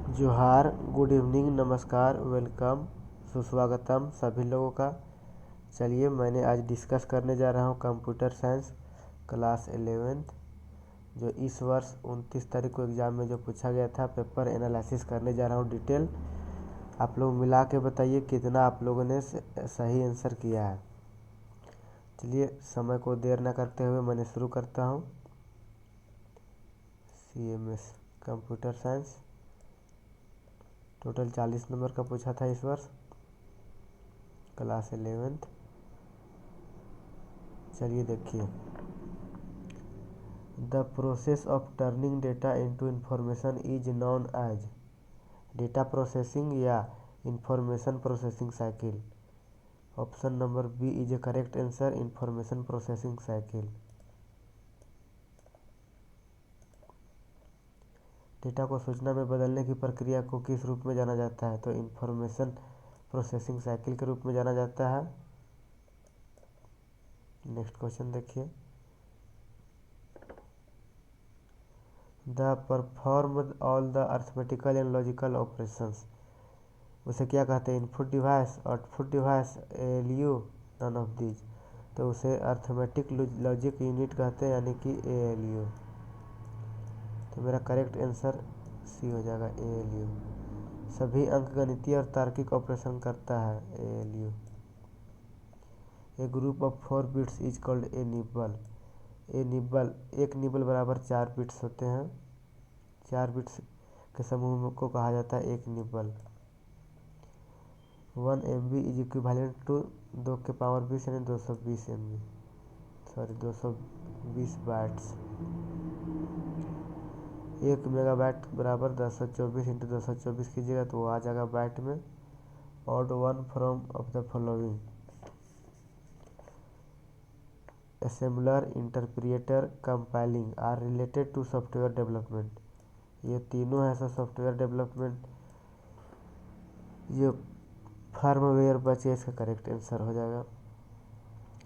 जोहार, good evening, नमस्कार, welcome, सुस्वागतम सभी लोगों का। चलिए मैंने आज डिस्कस करने जा रहा हूँ कंप्यूटर साइंस क्लास 11th जो इस वर्ष 29 तारीख को एग्ज़ाम में जो पूछा गया था। पेपर एनालिसिस करने जा रहा हूँ डिटेल। आप लोग मिला के बताइए कितना आप लोगों ने सही आंसर किया है। चलिए समय को देर न करते हुए मैंने शुरू करता हूँ। CMS computer science total 40 number का पूछा था इस वर्ष क्लास 11th। चलिए देखिए, the process of turning data into information is known as data processing या information processing cycle. Option number B is a correct answer, information processing cycle. Data को सूचना में बदलने की प्रक्रिया को किस रूप में जाना जाता है? तो इंफॉर्मेशन प्रोसेसिंग साइकिल के रूप में जाना जाता है। नेक्स्ट क्वेश्चन देखिए, the perform all the arithmetical and logical operations, उसे क्या कहते हैं? Input device, output device, ALU, none of these. तो उसे अर्थमेटिक लॉजिक यूनिट कहते हैं, यानी कि ALU। तो मेरा करेक्ट आंसर सी हो जाएगा, ALU। सभी अंकगणितीय और तार्किक ऑपरेशन करता है ALU। A group of 4 bits is called a nibble. A nibble, एक निबल बराबर 4 बिट्स होते हैं। 4 बिट्स के समूह को कहा जाता है एक nibble. 1 MB is equivalent to 2 के पावर 20 यानी 220 MB, सॉरी 220 बाइट्स। 1 मेगाबाइट बराबर 224 इंटू 224 कीजिएगा तो वो आ जाएगा बाइट में। Odd one from of the following, assembler, interpreter, compiling are related to software development. ये तीनों है सॉफ्टवेयर डेवलपमेंट। ये फार्मवेयर बचे, इसका करेक्ट आंसर हो जाएगा।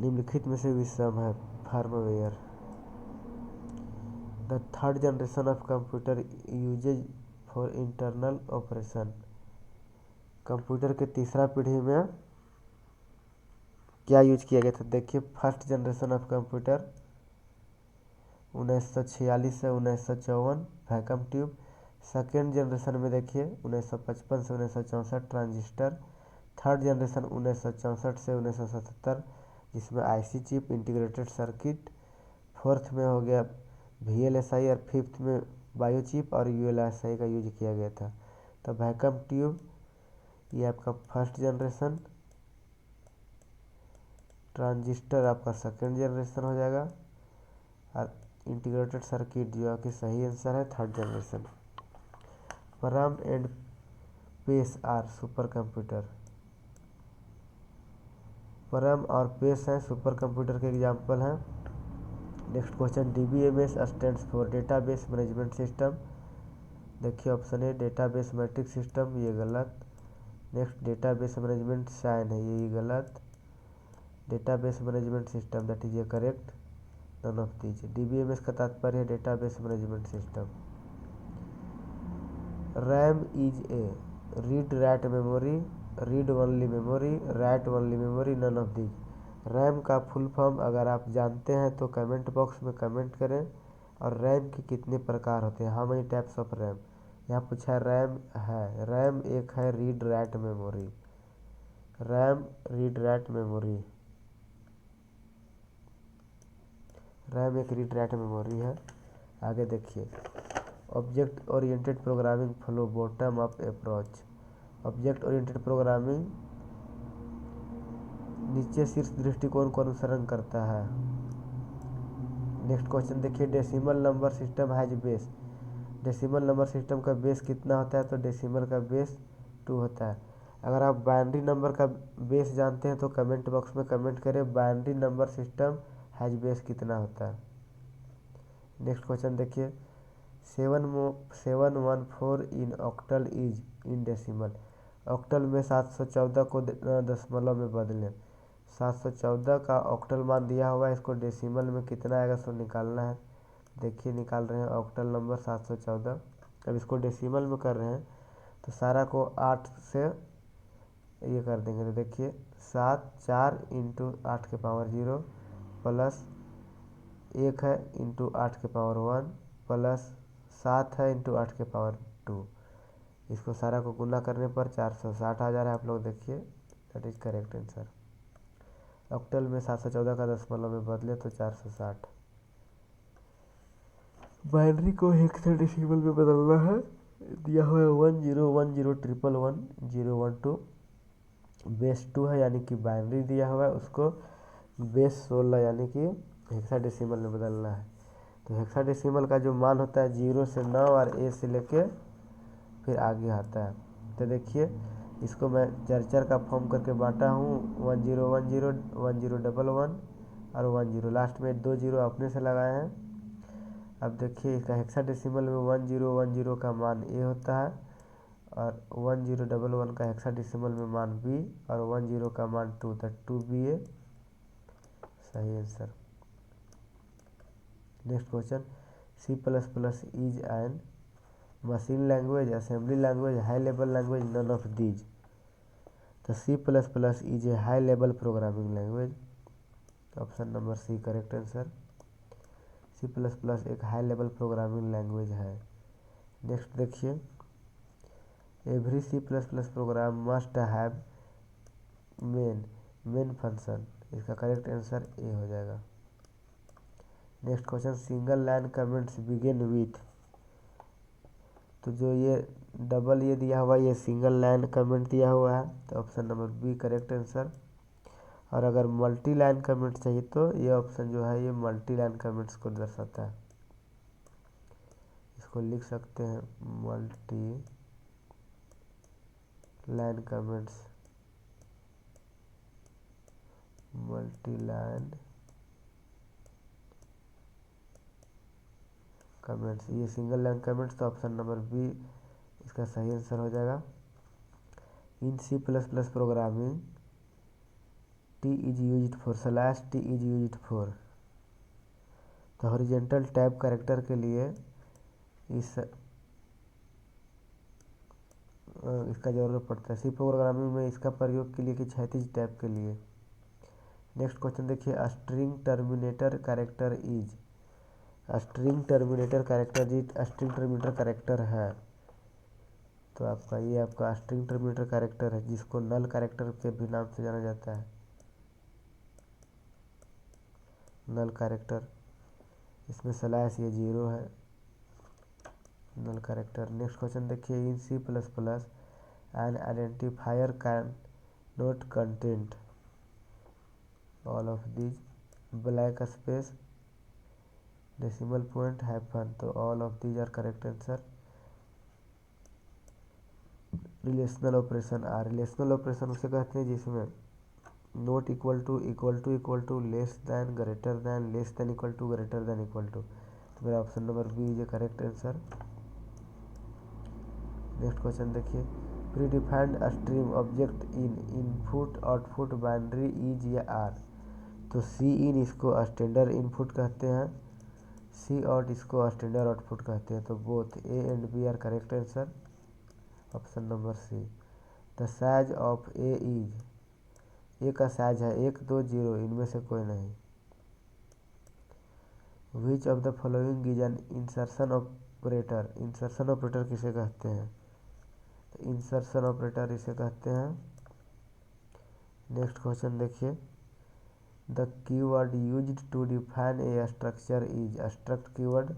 निम्नलिखित में से विषम है firmware. The third generation of computer uses for internal operation, computer के तीसरा पीढ़ी में क्या यूज किया गया था? देखिए, फर्स्ट जनरेशन ऑफ कंप्यूटर 1946 से 1954 वैक्यूम ट्यूब। सेकेंड जनरेशन में देखिए 1955 से 1964 ट्रांजिस्टर। थर्ड जनरेशन 1964 से 1977 जिसमें IC chip, integrated circuit. Fourth में हो गया VLSI और फिफ्थ में बायो चिप और ULSI का यूज किया गया था। तो वैक्यूम ट्यूब ये आपका फर्स्ट जनरेशन, ट्रांजिस्टर आपका सेकेंड जनरेशन हो जाएगा और इंटीग्रेटेड सर्किट जो आपकी सही आंसर है third generation. Param and PACE are supercomputer. Param और पेस हैं सुपर कंप्यूटर के एग्जाम्पल हैं। Next question, DBMS stands for database management system. देखिए option A database matrix system, ये गलत। नेक्स्ट डेटाबेस मैनेजमेंट साइन है, ये गलत। Database management system that is a correct, none of these. DBMS का तात्पर्य है database management system. RAM is a read write memory, read only memory, right only memory, none of these. RAM का full form अगर आप जानते हैं तो comment box में कमेंट करें। और रैम के कितने प्रकार होते हैं, how many types of RAM, यहाँ पूछा है। रैम है, रैम एक है read write memory, RAM read write memory, RAM एक रीड राइट मेमोरी है। आगे देखिए, object oriented programming flow bottom up approach. Object oriented programming नीचे शीर्ष दृष्टिकोण को अनुसरण करता है। नेक्स्ट क्वेश्चन देखिए, decimal number system has base. Decimal number system का बेस कितना होता है? तो डेसिमल का बेस 2 होता है। अगर आप बाइनरी नंबर का बेस जानते हैं तो कमेंट बॉक्स में कमेंट करें, binary number system has base कितना होता है। नेक्स्ट क्वेश्चन देखिए, 714 in octal is in decimal. Octal में 714 को दशमलव में बदलें। 714 का ऑक्टल मान दिया हुआ है, इसको डेसिमल में कितना आएगा सो निकालना है। देखिए निकाल रहे हैं ऑक्टल नंबर 714। अब इसको डेसिमल में कर रहे हैं तो सारा को 8 से ये कर देंगे। तो देखिए 7 4 इंटू 8 के पावर 0 प्लस 1 है इंटू 8 के पावर 1 प्लस 7 है इंटू 8 के पावर 2। इसको सारा को गुना करने पर 460 आ जा रहा है। आप लोग देखिए, that is correct answer. Octal में 714 का दशमलव में बदले तो 460। बाइनरी को हेक्साडेसिमल में बदलना है। दिया हुआ है 1010111012 बेस 2 है, यानी कि बाइनरी दिया हुआ है, उसको बेस 16 यानी कि हेक्साडेसिमल में बदलना है। तो हेक्साडेसिमल का जो मान होता है 0 से 9 और ए से लेके फिर आगे आता है। तो देखिए इसको मैं चर का फॉर्म करके बांटा हूँ 1010 1011 और 10, लास्ट में 2 0 अपने से लगाए हैं। अब देखिए इसका हेक्साडेसिमल में 1010 का मान ए होता है और 1011 का हेक्साडेसिमल में मान बी और 10 का मान 2, तो 2 बी ए सही answer. Next question, C++ is an machine language, assembly language, high level language, none of these. तो C++ is a high level programming language. Option number C correct answer. C++ एक high level programming language है। Next देखिए, every C++ program must have main function. इसका correct answer A हो जाएगा। Next question, single line comments begin with. तो जो ये double ये दिया हुआ ये सिंगल लाइन कमेंट दिया हुआ है, तो option number B correct answer. और अगर मल्टी लाइन कमेंट चाहिए तो ये ऑप्शन जो है ये मल्टी लाइन कमेंट्स को दर्शाता है। इसको लिख सकते हैं multi line comments, multi line comments, ये सिंगल लाइन कमेंट्स, तो ऑप्शन नंबर बी इसका सही आंसर हो जाएगा। इन C++ programming T is used for /T is used for। तो हॉरिजेंटल टैब कैरेक्टर के लिए इसका जरूरत पड़ता है। सी प्रोग्रामिंग में इसका प्रयोग के लिए कि क्षैतिज टैब के लिए। नेक्स्ट क्वेश्चन देखिए, string terminator character is. String terminator character है, तो आपका ये आपका स्ट्रिंग टर्मिनेटर कैरेक्टर है, जिसको नल कैरेक्टर के भी नाम से जाना जाता है। नल कैरेक्टर, इसमें स्लैश ये 0 है, नल कैरेक्टर। नेक्स्ट क्वेश्चन देखिए, in C++ an identifier can not content all of these, black space, decimal point, hyphen. तो all of these are correct answer. Relational operation are, relational operation उसे कहते हैं जिसमें not equal to less than greater than less than equal to greater than equal to. तो मेरा option number B is a correct answer. Next question देखिए, predefined stream object in input output binary is या are. तो cin इसको standard input कहते हैं, cout इसको standard output कहते हैं। तो both A and B are correct answer. Option number C. The size of A is, A का साइज है 1 2 0, इनमें से कोई नहीं। Which of the following is an insertion operator. Insertion operator किसे कहते हैं? तो इंसर्शन ऑपरेटर इसे कहते हैं। नेक्स्ट क्वेश्चन देखिए, the keyword used to define a structure is. Struct keyword,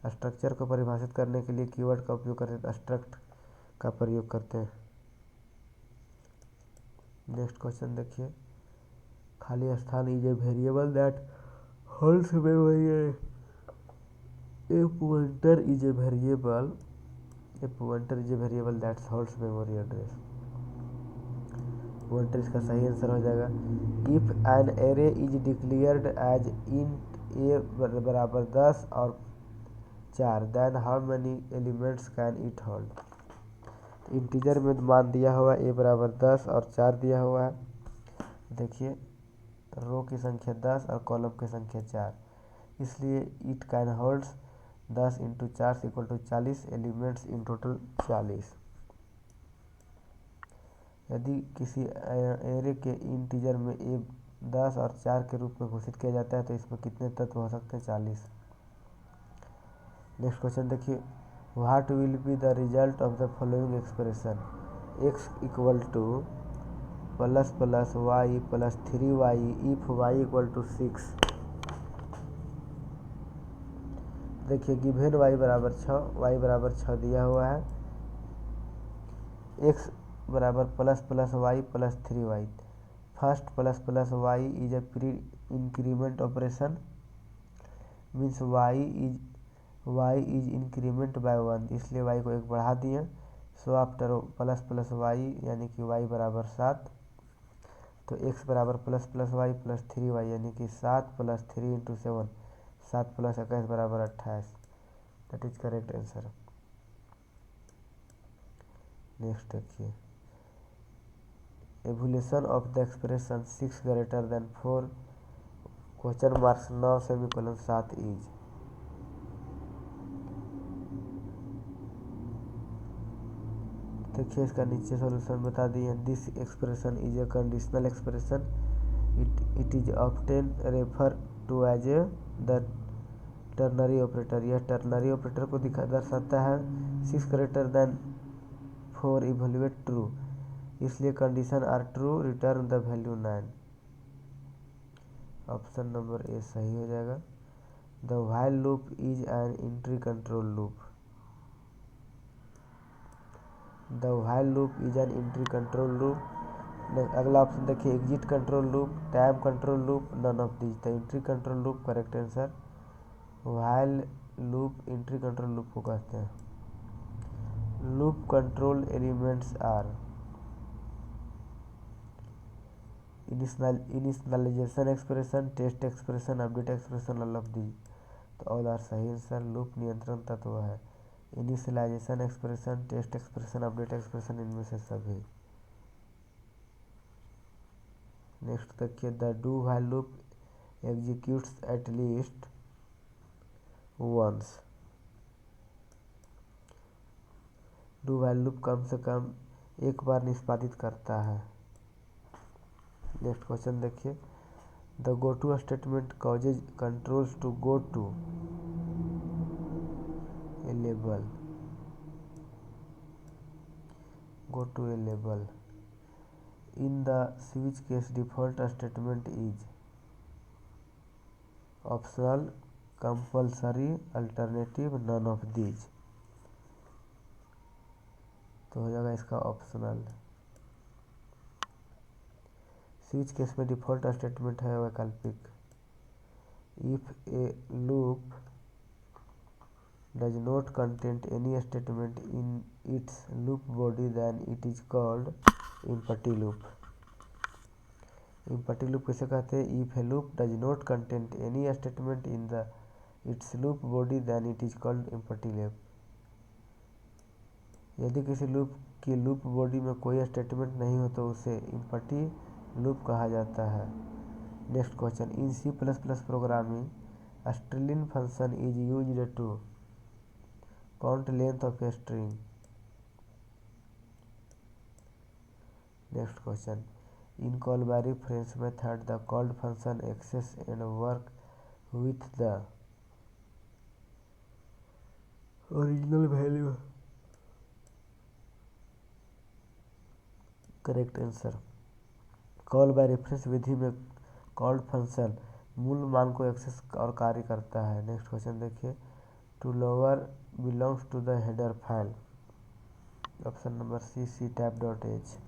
structure को परिभाषित करने के लिए कीवर्ड का उपयोग करते हैं, स्ट्रक्ट का प्रयोग करते हैं। नेक्स्ट क्वेश्चन देखिए, खाली स्थान is a variable that holds memory. A pointer is a variable that holds memory address. Pointer इसका सही आंसर हो जाएगा। If an array is declared as int A बराबर 10 और 4, then how many elements can it hold. Integer में मान दिया हुआ ए बराबर 10 और 4 दिया हुआ है। देखिए रो की संख्या 10 और कॉलम की संख्या 4, इसलिए it can holds 10 × 4 = 40 elements in total 40। यदि किसी एरे के इंटीजर में a 10 और 4 के रूप में घोषित किया जाता है तो इसमें कितने तत्व हो सकते हैं? 40। नेक्स्ट क्वेश्चन देखिए, what will be the result of the following expression? x equal to plus plus y plus 3y if y equal to 6। देखिए गिवेन y बराबर 6 दिया हुआ है, x बराबर plus plus y plus 3y। First plus plus y is a pre increment operation, means y is increment by 1, इसलिए y को 1 बढ़ा दिए। So after plus plus y यानी कि y बराबर 7, तो x बराबर plus plus y plus 3y यानी कि 7 प्लस 3 इंटू 7, 7 प्लस 21 बराबर 28। That is correct answer. Next देखिए, evaluation of the expression 6 greater than 4 question marks 9 semicolon 7 is. देखिए इसका नीचे सॉल्यूशन बता दिए। This expression is a conditional expression, it is often refer to as a the ternary operator. यह ternary operator को दर्शाता है। 6 ग्रेटर देन 4 इवेल्युएट ट्रू, इसलिए condition are true, return the value 9। Option number A सही हो जाएगा। The while loop is an entry control loop. The while loop is an entry control loop. अगला option देखिए, exit control loop, time control loop, none of these. The entry control loop correct answer. While loop entry control loop को कहते हैं। Loop control elements are initialization expression, test expression, update expression, all of these. तो all are सही answer. Loop नियंत्रण तत्व है initialization expression, test expression, update expression, इनमें से सभी। नेक्स्ट देखिए, the do while loop executes at least once. Do while loop कम से कम एक बार निष्पादित करता है। नेक्स्ट क्वेश्चन देखिए, the go to statement causes controls to go to a label. Go to a label in the switch case default statement is optional, compulsory, alternative, none of these. तो हो जाएगा इसका ऑप्शनल। स्विच केस में default statement है वैकल्पिक। If a loop does not content any statement in its loop body then it is called empty loop. Empty loop किसे कहते हैं? If a loop does not content any statement in the its loop body then it is called empty loop. यदि किसी loop की loop body में कोई statement नहीं हो तो उसे एम्प्टी लूप कहा जाता है। Next question, in C plus plus programming string function is used to count length of a string. Next question, in call by reference method the called function access and work with the original value. Correct answer. Call by reference विधि में called function मूल मान को access और कार्य करता है। Next question देखिए, to lower belongs to the header file. Option number C, C type dot H.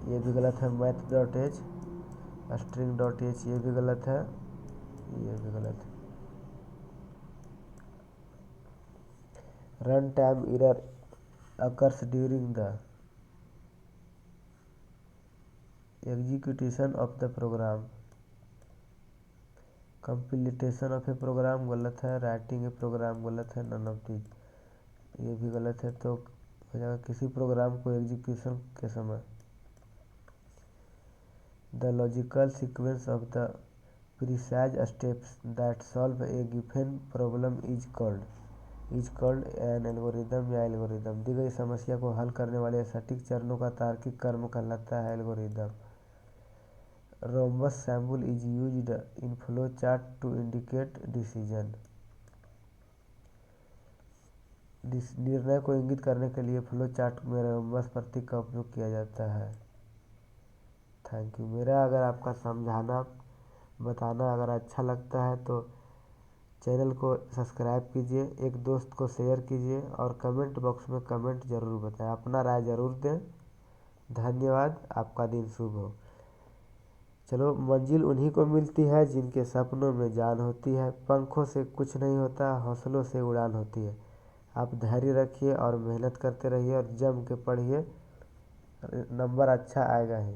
ये भी गलत है। Math dot H, string dot H, ये भी गलत है, ये भी गलत है। Run time error occurs during the execution of the program. Completion of a program गलत है, राइटिंग ए प्रोग्राम गलत है, नन ऑफ दीज ये भी गलत है। तो हो जाएगा किसी प्रोग्राम को एग्जीक्यूशन के समय। The logical sequence of the precise steps that solve A given problem is called. Is called an algorithm या एल्गोरिदम। दी गई समस्या को हल करने वाले सटीक चरणों का तार्किक क्रम कहलाता है algorithm. Rhombus symbol is used in flow chart to indicate decision. निर्णय को इंगित करने के लिए फ्लो चार्ट में रोम्बस प्रतीक का उपयोग किया जाता है। Thank you. मेरा अगर आपका समझाना बताना अगर अच्छा लगता है तो चैनल को सब्सक्राइब कीजिए, एक दोस्त को शेयर कीजिए और कमेंट बॉक्स में कमेंट ज़रूर बताएं, अपना राय ज़रूर दें। धन्यवाद। आपका दिन शुभ हो। चलो, मंजिल उन्हीं को मिलती है जिनके सपनों में जान होती है। पंखों से कुछ नहीं होता, हौसलों से उड़ान होती है। आप धैर्य रखिए और मेहनत करते रहिए और जम के पढ़िए, नंबर अच्छा आएगा ही।